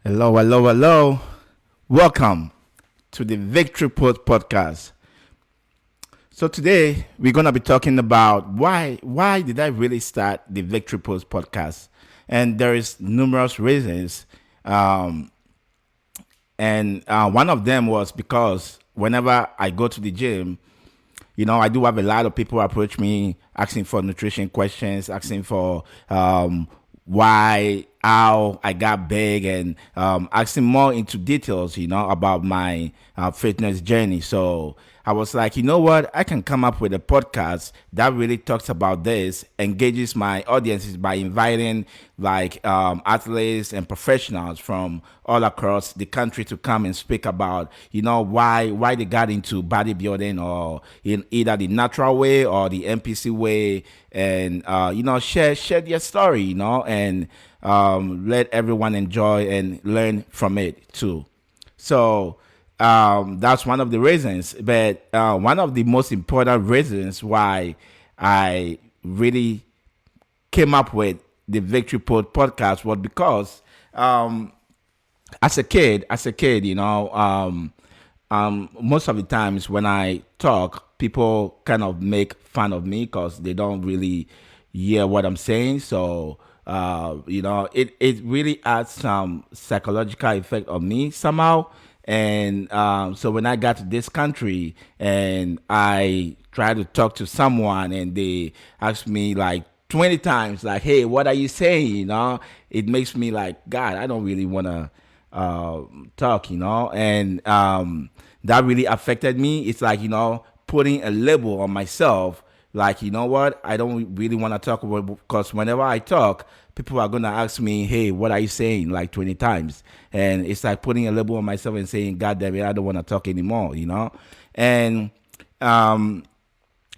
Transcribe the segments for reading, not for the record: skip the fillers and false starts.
Hello, hello, hello. Welcome to the Victory Post podcast. So today we're gonna be talking about why did I really start the Victory Post podcast? And there is numerous reasons. Um, and one of them was because whenever I go to the gym, I do have a lot of people approach me asking for nutrition questions, asking for why, how I got big, and asking more into details, about my fitness journey. So I was like, you know what? I can come up with a podcast that really talks about this, engages my audiences by inviting like athletes and professionals from all across the country to come and speak about, why they got into bodybuilding or in either the natural way or the NPC way, and share their story, and let everyone enjoy and learn from it too. So that's one of the reasons. But one of the most important reasons why I really came up with the Victory Pod podcast was because as a kid, most of the times when I talk, people kind of make fun of me because they don't really hear what I'm saying. So, it really adds some psychological effect on me somehow. And so when I got to this country and I tried to talk to someone and they asked me like 20 times, like, hey, what are you saying? It makes me like, God, I don't really want to talk, and that really affected me. It's like, putting a label on myself, like, you know what, I don't really want to talk about, because whenever I talk, people are going to ask me, hey, what are you saying, like 20 times. And it's like putting a label on myself and saying, God damn it, I don't want to talk anymore, and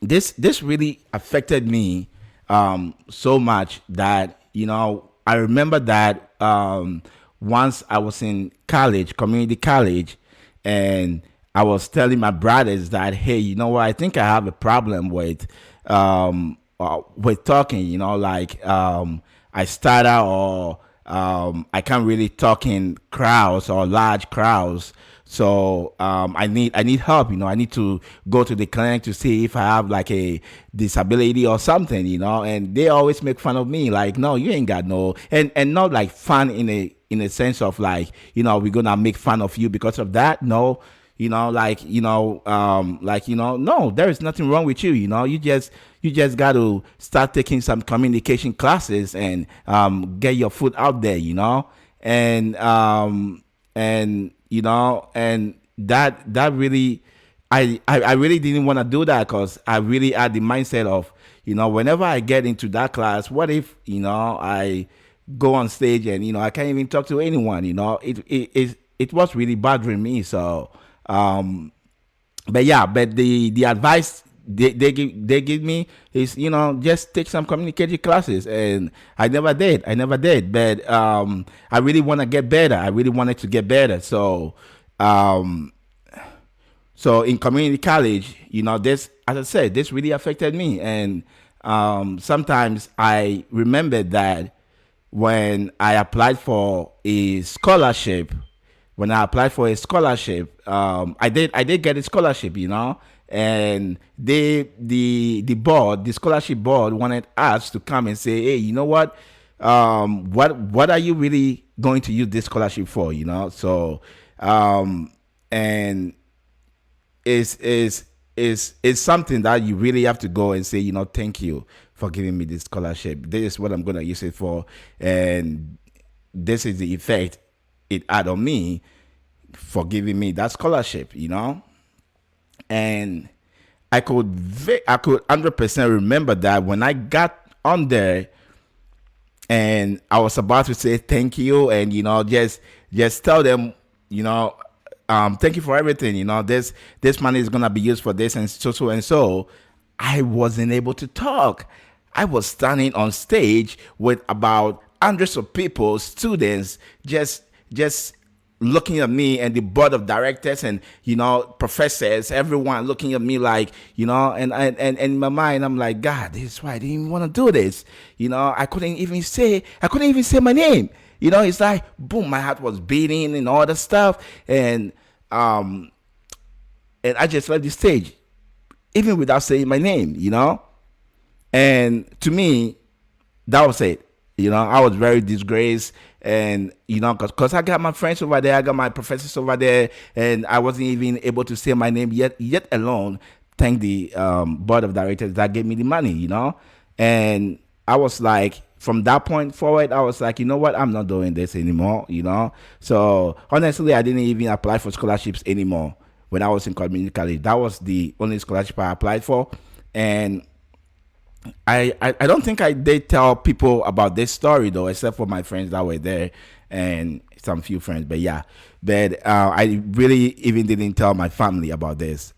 this really affected me so much that I remember that once I was in college, community college, and I was telling my brothers that, hey, you know what, I think I have a problem with talking, like I stutter, or I can't really talk in crowds or large crowds. So I need help. I need to go to the clinic to see if I have like a disability or something. And they always make fun of me, like, no, you ain't got no, and not like fun in a sense of like, we're gonna make fun of you because of that. No, no, there is nothing wrong with you. You just got to start taking some communication classes and get your foot out there. And that really, I really didn't want to do that, because I really had the mindset of, whenever I get into that class, what if I go on stage and I can't even talk to anyone. It was really bothering me. So but the advice they give me is, just take some communication classes, and I never did. But I really want to get better. I really wanted to get better. Um so in community college, this, as I said, this really affected me. And sometimes I remember that when I applied for a scholarship, I did get a scholarship, and the scholarship board wanted us to come and say, hey, you know what are you really going to use this scholarship for, So and is something that you really have to go and say, thank you for giving me this scholarship. This is what I'm gonna use it for, and this is the effect it had on me for giving me that scholarship, And I could 100% remember that when I got on there and I was about to say thank you, and just tell them, thank you for everything. This money is gonna be used for this and so and so. I wasn't able to talk. I was standing on stage with about hundreds of people, students, just looking at me, and the board of directors, and professors, everyone looking at me like, and in my mind I'm like, God, this is why I didn't even want to do this. I couldn't even say my name. It's like boom, my heart was beating and all that stuff, um, and I just left the stage, even without saying my name. And to me, that was it. I was very disgraced, and cause I got my friends over there, I got my professors over there, and I wasn't even able to say my name yet alone. Thank the board of directors that gave me the money. And I was like, from that point forward, I was like, you know what, I'm not doing this anymore. So honestly, I didn't even apply for scholarships anymore when I was in community college. That was the only scholarship I applied for, and I don't think I did tell people about this story though, except for my friends that were there and some few friends. But yeah, but I really even didn't tell my family about this.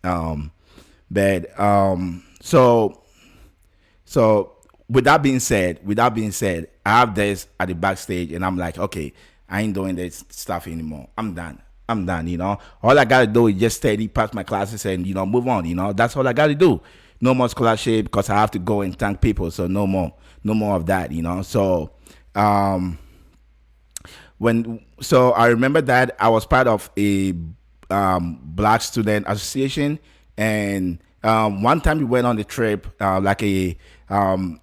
But so with that being said, I have this at the backstage, and I'm like, okay, I ain't doing this stuff anymore. I'm done. I'm done. All I gotta do is just steady pass my classes and move on. That's all I gotta do. No more scholarship because I have to go and thank people. So no more of that. So um, I remember that I was part of a black student association, and one time we went on a trip, um,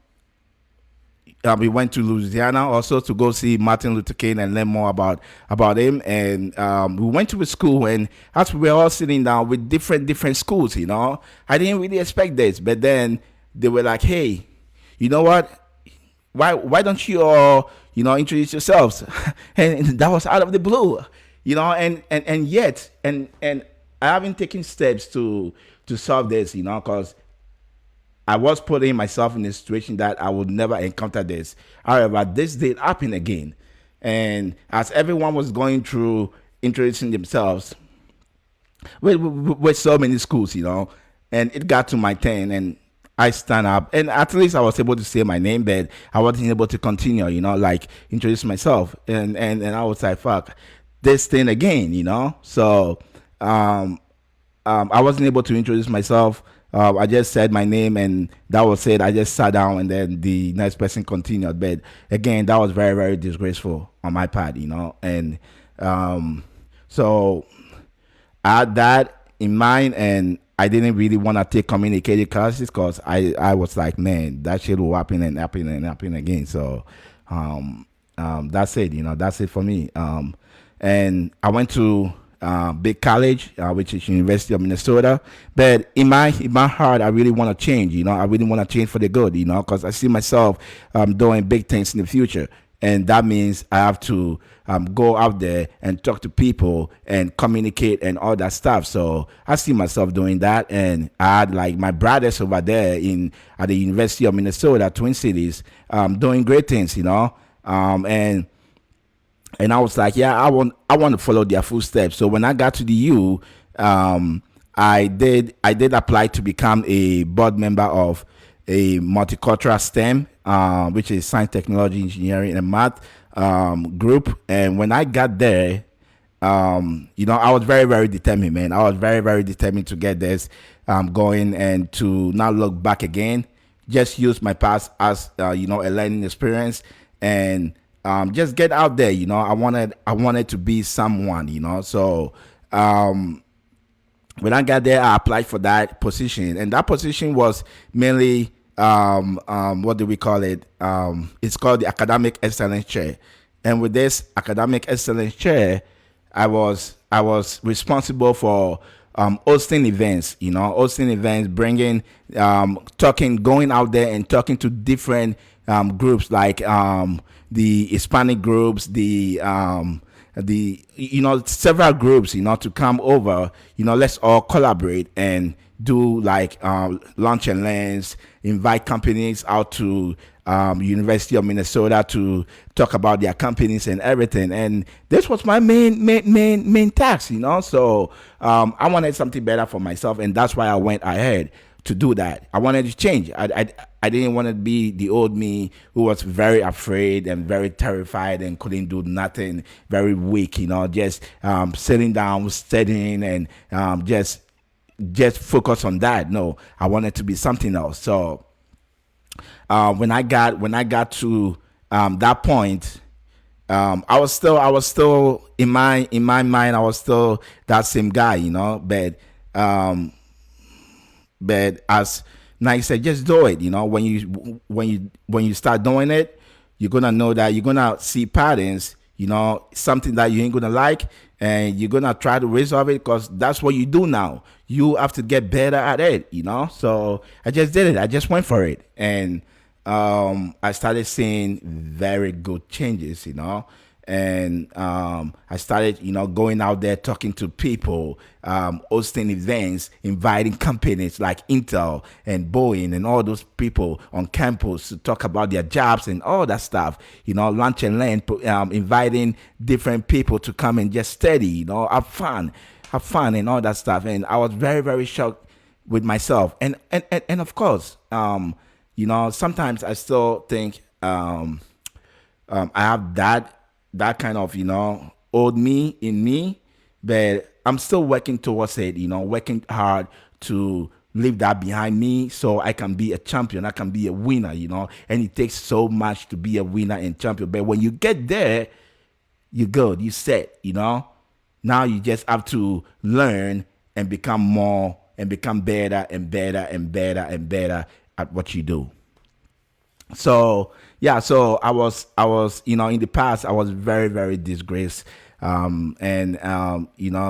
we went to Louisiana also to go see Martin Luther King and learn more about him. And we went to a school, and as we were all sitting down with different schools, I didn't really expect this, but then they were like, "Hey, you know what? Why don't you all introduce yourselves?" And that was out of the blue, and yet and I haven't taken steps to solve this, because I was putting myself in a situation that I would never encounter this. However, this did happen again. And as everyone was going through introducing themselves with so many schools, and it got to my turn, and I stand up, and at least I was able to say my name, but I wasn't able to continue, like introduce myself. And I was like, fuck, this thing again, So um, I wasn't able to introduce myself. I just said my name, and that was it. I just sat down, and then the next person continued. But again, that was very, very disgraceful on my part, And so I had that in mind, and I didn't really want to take communicated classes because I was like, man, that shit will happen and happen and happen again. So that's it. That's it for me. And I went to big college, which is University of Minnesota. But in my heart, I really want to change. I really want to change for the good. Because I see myself doing big things in the future, and that means I have to go out there and talk to people and communicate and all that stuff. So I see myself doing that, and I had like my brothers over there at the University of Minnesota, Twin Cities, doing great things. And I was like, yeah, I want to follow their footsteps. So when I got to the U, I did apply to become a board member of a multicultural STEM, which is science, technology, engineering, and math group. And when I got there, I was very, very determined, man. I was very, very determined to get this going and to not look back again. Just use my past as a learning experience, and just get out there. I wanted to be someone. So when I got there, I applied for that position, and that position was mainly what do we call it? It's called the Academic Excellence Chair. And with this Academic Excellence Chair, I was responsible for hosting events, bringing, talking, going out there and talking to different groups, like the Hispanic groups, the several groups, to come over. Let's all collaborate and do like lunch and learns, invite companies out to University of Minnesota to talk about their companies and everything. And this was my main task. So I wanted something better for myself, and that's why I went ahead to do that. I wanted to change. I didn't want to be the old me who was very afraid and very terrified and couldn't do nothing, very weak, just sitting down, studying, and just focus on that. No, I wanted to be something else. So when I got to that point, I was still in my mind, I was still that same guy, um, but as Nike said, just do it. When you start doing it, you're gonna know that you're gonna see patterns. Something that you ain't gonna like, and you're gonna try to resolve it because that's what you do now. You have to get better at it. So I just did it. I just went for it, and I started seeing very good changes. And I started, going out there talking to people, hosting events, inviting companies like Intel and Boeing and all those people on campus to talk about their jobs and all that stuff. Lunch and learn, inviting different people to come and just study, have fun and all that stuff. And I was very, very shocked with myself. And of course, sometimes I still think I have that kind of old me in me, but I'm still working towards it. Working hard to leave that behind me so I can be a champion. I can be a winner. And it takes so much to be a winner and champion. But when you get there, you're good. You set. Now you just have to learn and become more and become better and better and better and better at what you do. So yeah, so I was in the past I was very, very disgraced, and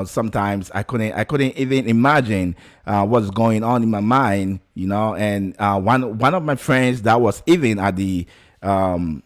sometimes I couldn't even imagine what's going on in my mind. And one of my friends that um,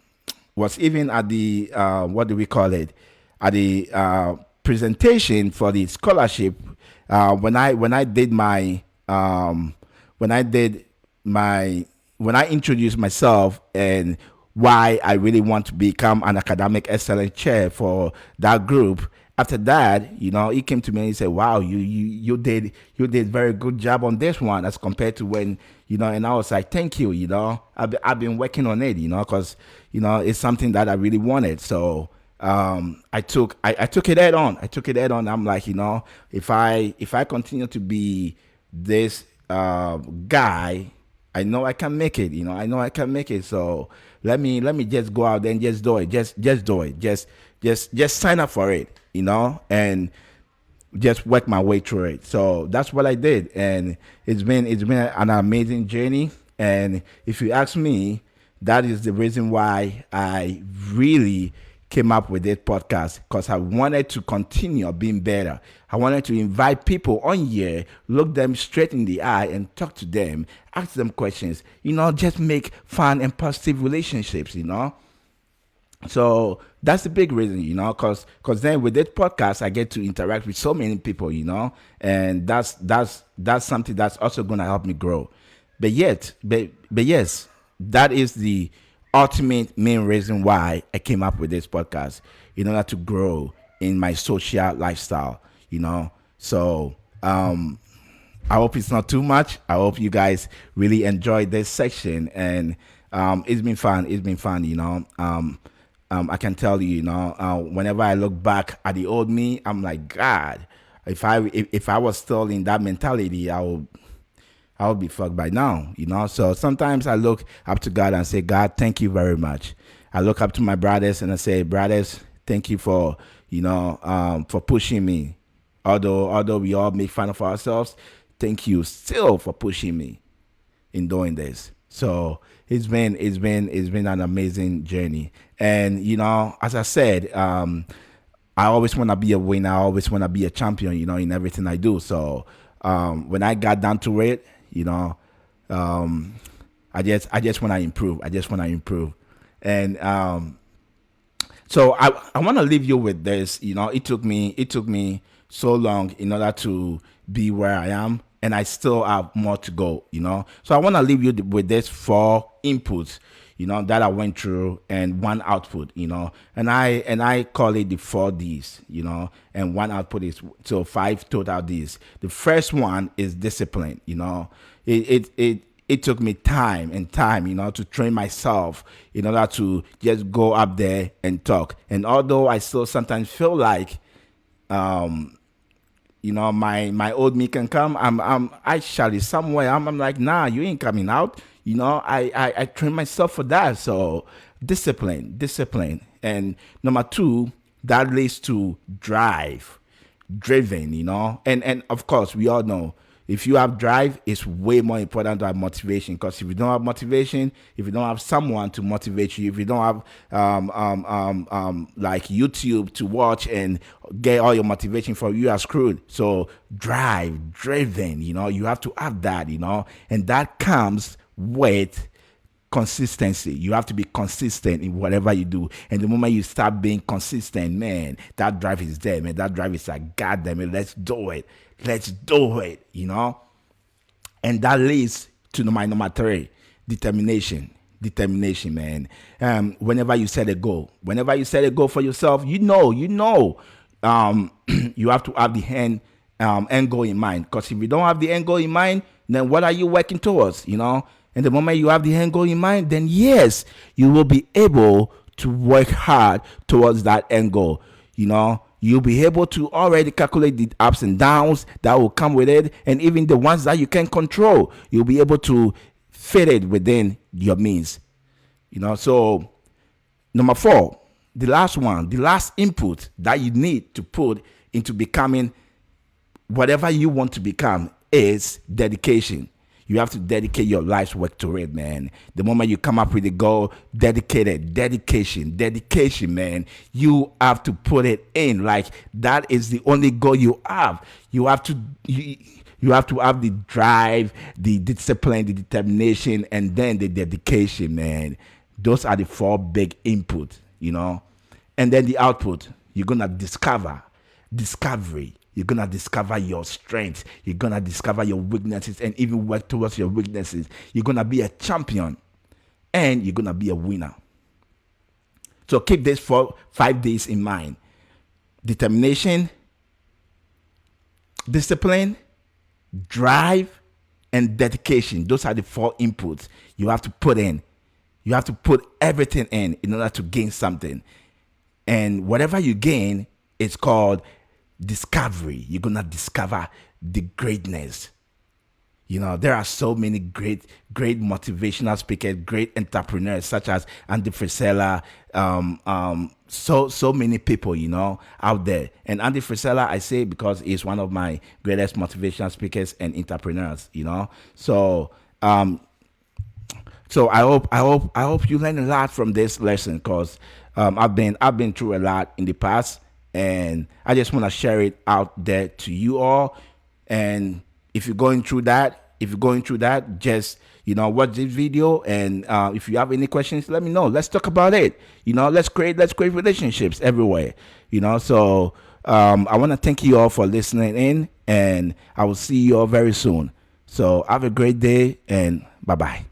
was even at the what do we call it, at the presentation for the scholarship, when I did my when I did my when I introduced myself and why I really want to become an academic excellence chair for that group. After that, he came to me and he said, "Wow, you did very good job on this one as compared to when." And I was like, "Thank you." I've been working on it. Because it's something that I really wanted. So I took it head on. I took it head on. I'm like, if I continue to be this guy, I know I can make it. I know I can make it. So let me just go out there and just do it. Just do it. Just sign up for it. And just work my way through it. So that's what I did, and it's been an amazing journey. And if you ask me, that is the reason why I really came up with this podcast, because I wanted to continue being better. I wanted to invite people on here, look them straight in the eye and talk to them, ask them questions, just make fun and positive relationships. So that's the big reason, because then with this podcast, I get to interact with so many people, and that's something that's also going to help me grow. But yes, that is the ultimate main reason why I came up with this podcast, in order to grow in my social lifestyle. So I hope it's not too much. I hope you guys really enjoyed this section, and it's been fun. It's been fun. I can tell you, whenever I look back at the old me, I'm like, God, if I was still in that mentality, I would be fucked by now. So sometimes I look up to God and say, God, thank you very much. I look up to my brothers and I say, brothers, thank you for pushing me. Although we all make fun of ourselves, thank you still for pushing me in doing this. So it's been an amazing journey. And as I said, I always want to be a winner. I always want to be a champion, in everything I do. So when I got down to it, I just want to improve. I just want to improve. And so I want to leave you with this. It took me so long in order to be where I am, and I still have more to go. So I want to leave you with this 4 inputs, that I went through, and 1 output. And I call it the 4 Ds. And 1 output is, so 5 total Ds. The first one is discipline. It took me time and time, to train myself in order to just go up there and talk. And although I still sometimes feel like, my old me can come, I shall it somewhere. I'm like, nah, you ain't coming out. I train myself for that. So discipline. And number two, that leads to driven, and of course we all know if you have drive, it's way more important to have motivation. Because if you don't have motivation, if you don't have someone to motivate you, if you don't have like YouTube to watch and get all your motivation from, you are screwed. So driven, you have to have that, and that comes with consistency. You have to be consistent in whatever you do. And the moment you start being consistent, man, that drive is there, man. That drive is like, God damn it, let's do it. Let's do it, And that leads to my number three, determination. Determination, man. Whenever you set a goal for yourself, you have to have the end goal in mind. Because if you don't have the end goal in mind, then what are you working towards, And the moment you have the end goal in mind, then yes, you will be able to work hard towards that end goal. You'll be able to already calculate the ups and downs that will come with it, and even the ones that you can control. You'll be able to fit it within your means. So number four, the last input that you need to put into becoming whatever you want to become is dedication. You have to dedicate your life's work to it, man. The moment you come up with a goal, dedication, man. You have to put it in. Like, that is the only goal you have. You have to have the drive, the discipline, the determination, and then the dedication, man. Those are the four big inputs, And then the output, you're gonna discovery. You're going to discover your strengths. You're going to discover your weaknesses and even work towards your weaknesses. You're going to be a champion and you're going to be a winner. So keep this 5 days in mind. Determination, discipline, drive, and dedication. Those are the 4 inputs you have to put in. You have to put everything in order to gain something. And whatever you gain, it's called discovery. You're gonna discover the greatness. There are so many great motivational speakers, great entrepreneurs such as Andy Frisella, so many people, out there. And Andy Frisella, I say because he's one of my greatest motivational speakers and entrepreneurs, So I hope you learn a lot from this lesson, because I've been through a lot in the past. And I just want to share it out there to you all. And if you're going through that, just, watch this video. And if you have any questions, let me know. Let's talk about it. Let's create relationships everywhere. So I want to thank you all for listening in. And I will see you all very soon. So have a great day and bye-bye.